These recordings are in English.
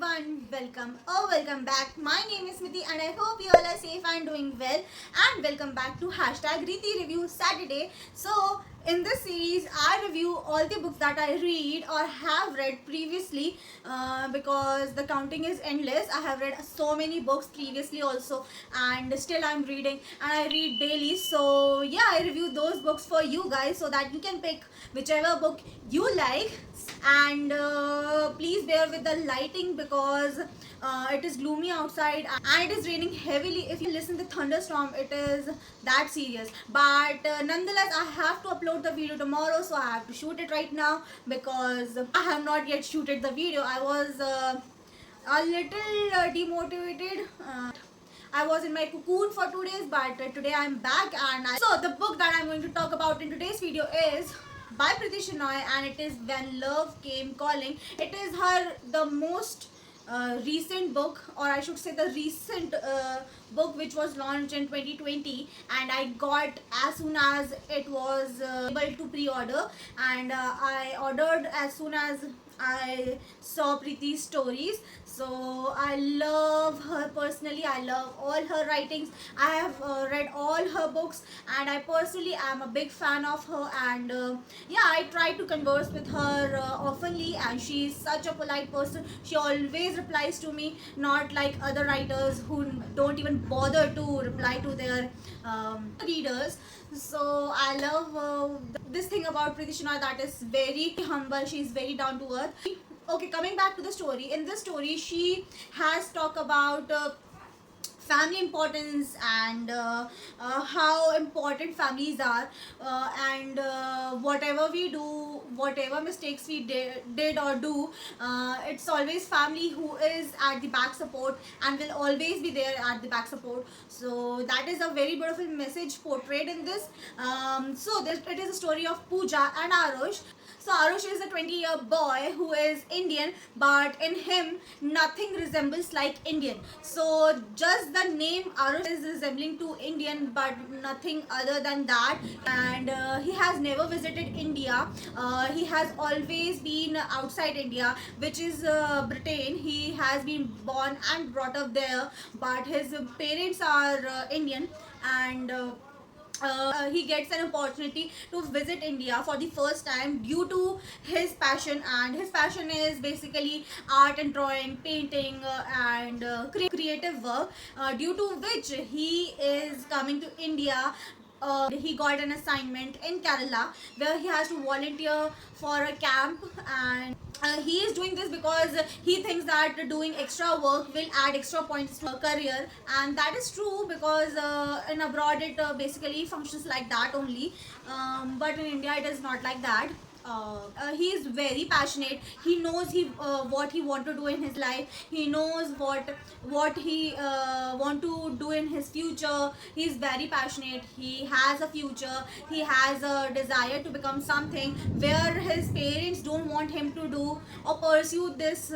everyone, welcome back. My name is Smiti and I hope you all are safe and doing well. And welcome back to hashtag Riti Review Saturday. So, in this series, I review all the books that I read or have read previously because the counting is endless. I have read so many books previously also, and still I'm reading, and I read daily. So, yeah, I review those books for you guys so that you can pick whichever book you like. And please bear with the lighting because it is gloomy outside and it is raining heavily. If you listen to thunderstorm, it is that serious, but nonetheless I have to upload the video tomorrow, so I have to shoot it right now because I have not yet shooted the video. I was a little demotivated. I was in my cocoon for 2 days, but today I'm back. So the book that I'm going to talk about in today's video is by Priti Shenoy, and it is When Love Came Calling. It is her the most recent book, or I should say the recent book which was launched in 2020, and I got as soon as it was able to pre-order, and I ordered as soon as I saw Preeti's stories. So I love her personally. I love all her writings. I have read all her books, and I personally am a big fan of her. And yeah, I try to converse with her oftenly, and she is such a polite person. She always replies to me, not like other writers who don't even bother to reply to their readers. So I love this thing about Preeti Shenoy, that is very humble. She is very down to earth. Okay, coming back to the story. In this story, she has talked about family importance and how important families are, and whatever we do, whatever mistakes we did or do, it's always family who is at the back support and will always be there at the back support. So that is a very beautiful message portrayed in this. It is a story of Pooja and Arush. So Arush is a 20-year boy who is Indian, but in him nothing resembles like Indian. So just the name Arush is resembling to Indian, but nothing other than that. And he has never visited India. He has always been outside India, which is Britain. He has been born and brought up there, but his parents are Indian, and he gets an opportunity to visit India for the first time due to his passion, and his passion is basically art and drawing, painting, and creative work, due to which he is coming to India. He got an assignment in Kerala where he has to volunteer for a camp, and he is doing this because he thinks that doing extra work will add extra points to a career, and that is true because in abroad it basically functions like that only, but in India it is not like that. He is very passionate. He knows what he want to do in his life. He knows what he want to do in his future. He is very passionate. He has a future. He has a desire to become something where his parents don't want him to do or pursue this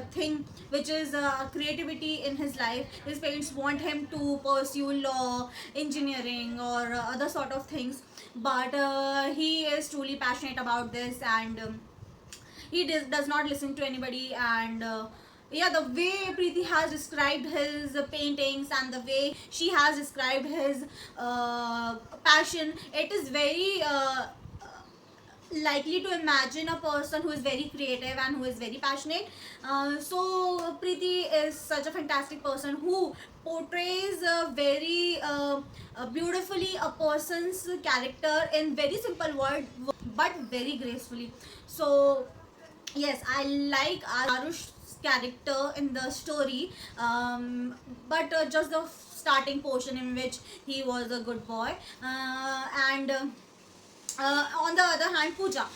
thing which is creativity in his life. His parents want him to pursue law, engineering, or other sort of things, but he is truly passionate about this, and he does not listen to anybody. And yeah, the way Preeti has described his paintings and the way she has described his passion, it is very likely to imagine a person who is very creative and who is very passionate. So Preeti is such a fantastic person who portrays very beautifully a person's character in very simple word but very gracefully. So yes, I like Arush's character in the story, but just the starting portion in which he was a good boy, and on the other hand, Pooja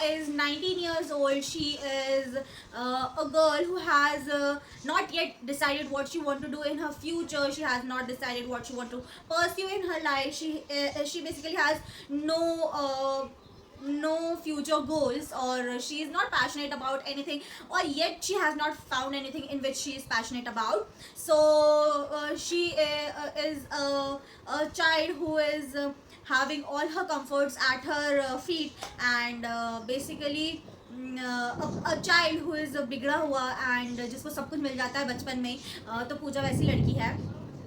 is 19 years old. She is a girl who has not yet decided what she want to do in her future. She has not decided what she want to pursue in her life. She basically has no future goals, or she is not passionate about anything, or yet she has not found anything in which she is passionate about. So she is a child who is having all her comforts at her feet, and basically a child who is बिगड़ा हुआ and जिसको सब कुछ मिल जाता है बचपन में तो पूजा वैसी लड़की है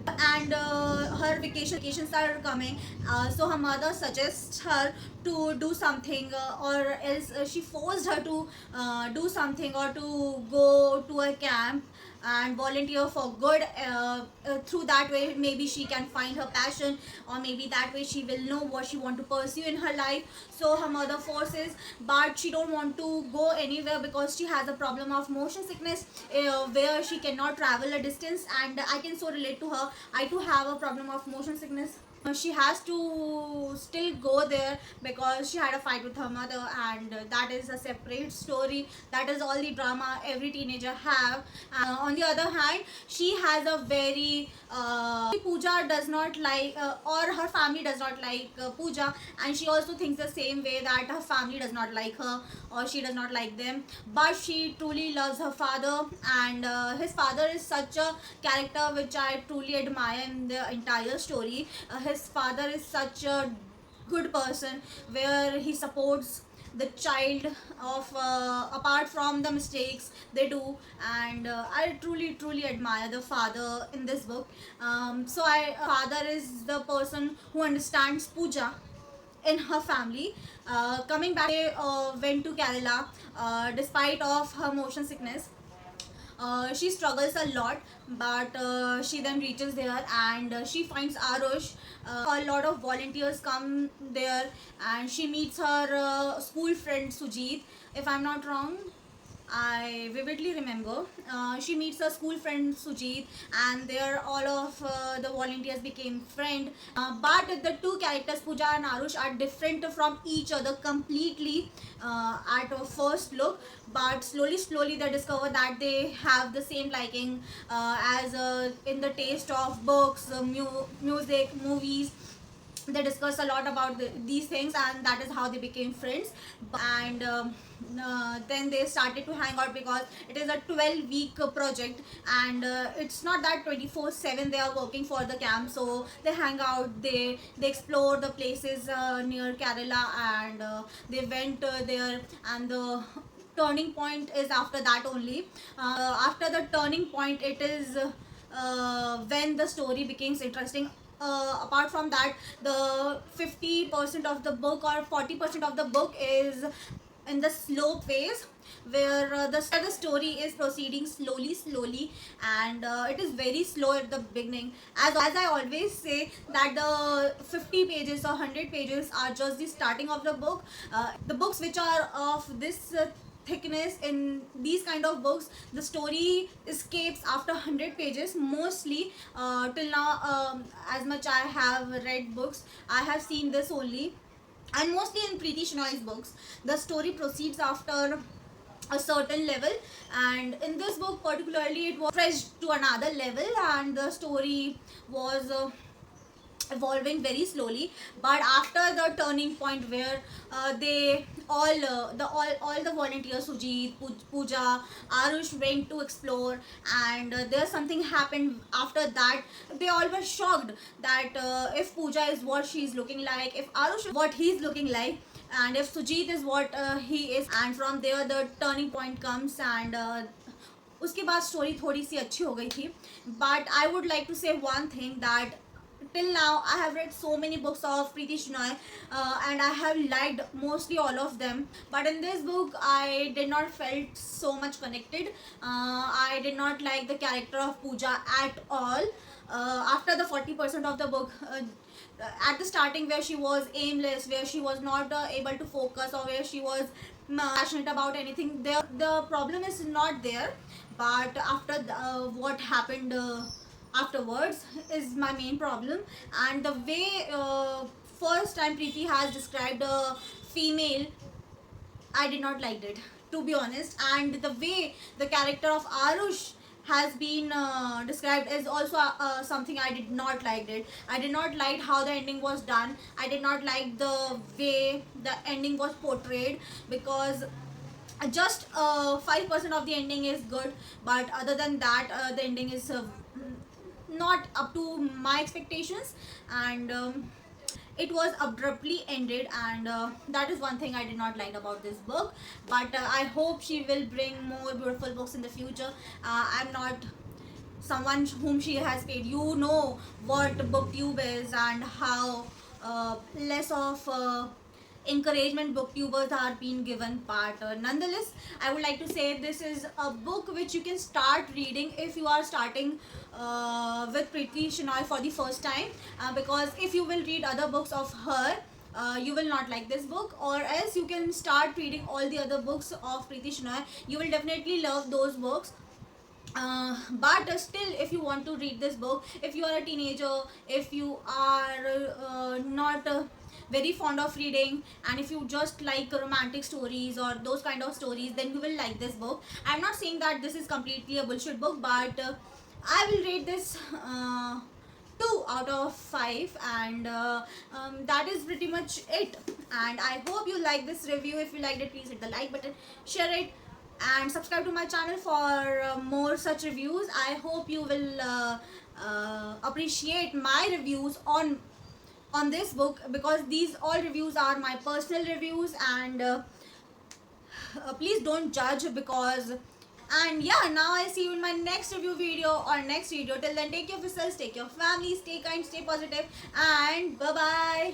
and her vacations are coming, so her mother suggests her to do something, or else she forced her to do something or to go to a camp and volunteer for good. Through that way maybe she can find her passion, or maybe that way she will know what she want to pursue in her life. So her mother forces, but she don't want to go anywhere because she has a problem of motion sickness, where she cannot travel a distance, and I can so relate to her. I too have a problem of motion sickness. She has to still go there because she had a fight with her mother, and that is a separate story. That is all the drama every teenager have. On the other hand, she has a very Pooja does not like, or her family does not like Pooja, and she also thinks the same way that her family does not like her or she does not like them. But she truly loves her father, and his father is such a character which I truly admire in the entire story. His father is such a good person where he supports the child of, apart from the mistakes they do, and I truly admire the father in this book. So I father is the person who understands Pooja in her family. Coming back, they went to Kerala despite of her motion sickness. She struggles a lot, but she then reaches there, and she finds Arush. A lot of volunteers come there, and she meets her school friend Sujit, if I'm not wrong. I vividly remember. She meets her school friend Sujit, and there all of the volunteers became friend. But the two characters Pooja and Arush are different from each other completely at a first look. But slowly they discover that they have the same liking, as in the taste of books, music, movies. They discuss a lot about these things, and that is how they became friends. And then they started to hang out because it is a 12-week project, and it's not that 24/7 they are working for the camp. So they hang out, they explore the places near Kerala, and they went there, and the turning point is after that only. After the turning point, it is when the story becomes interesting. Apart from that, the 50% of the book or 40% of the book is in the slow phase, where the story is proceeding slowly, and it is very slow at the beginning. As I always say that the 50 pages or 100 pages are just the starting of the book. The books which are of this thickness, in these kind of books the story escapes after 100 pages mostly. Till now, as much I have read books, I have seen this only. And mostly in Preeti Shenoy's books, the story proceeds after a certain level, and in this book particularly it was stretched to another level, and the story was evolving very slowly. But after the turning point where they all the volunteers Sujit, Pooja, Arush went to explore, and there's something happened after that. They all were shocked that if Pooja is what she's looking like, if Arush is what he's looking like, and if Sujit is what he is. And from there the turning point comes, and उसके बाद story थोड़ी सी अच्छी हो गई थी. But I would like to say one thing that till now I have read so many books of Preeti Shenoy, and I have liked mostly all of them. But in this book I did not felt so much connected. I did not like the character of Pooja at all. After the 40% of the book, at the starting where she was aimless, where she was not able to focus, or where she was passionate about anything, there the problem is not there. But after what happened afterwards is my main problem. And the way first time Preeti has described a female, I did not like it, to be honest. And the way the character of Arush has been described is also something I did not like it. I did not like how the ending was done. I did not like the way the ending was portrayed, because just 5% of the ending is good, but other than that the ending is not up to my expectations. And it was abruptly ended, and that is one thing I did not like about this book. But I hope she will bring more beautiful books in the future. I'm not someone whom she has paid. You know what booktube is and how less of encouragement booktubers are being given. But nonetheless, I would like to say this is a book which you can start reading if you are starting with Preeti Shenoy for the first time, because if you will read other books of her, you will not like this book, or else you can start reading all the other books of Preeti Shenoy. You will definitely love those books. But still, if you want to read this book, if you are a teenager, if you are not very fond of reading, and if you just like romantic stories or those kind of stories, then you will like this book. I'm not saying that this is completely a bullshit book, but I will rate this 2 out of 5, and that is pretty much it. And I hope you like this review. If you liked it, please hit the like button, share it, and subscribe to my channel for more such reviews. I hope you will appreciate my reviews on this book, because these all reviews are my personal reviews, and please don't judge, because, and yeah, now I see you in my next review video or next video. Till then, take care of yourselves, take care of families, stay kind, stay positive, and bye bye.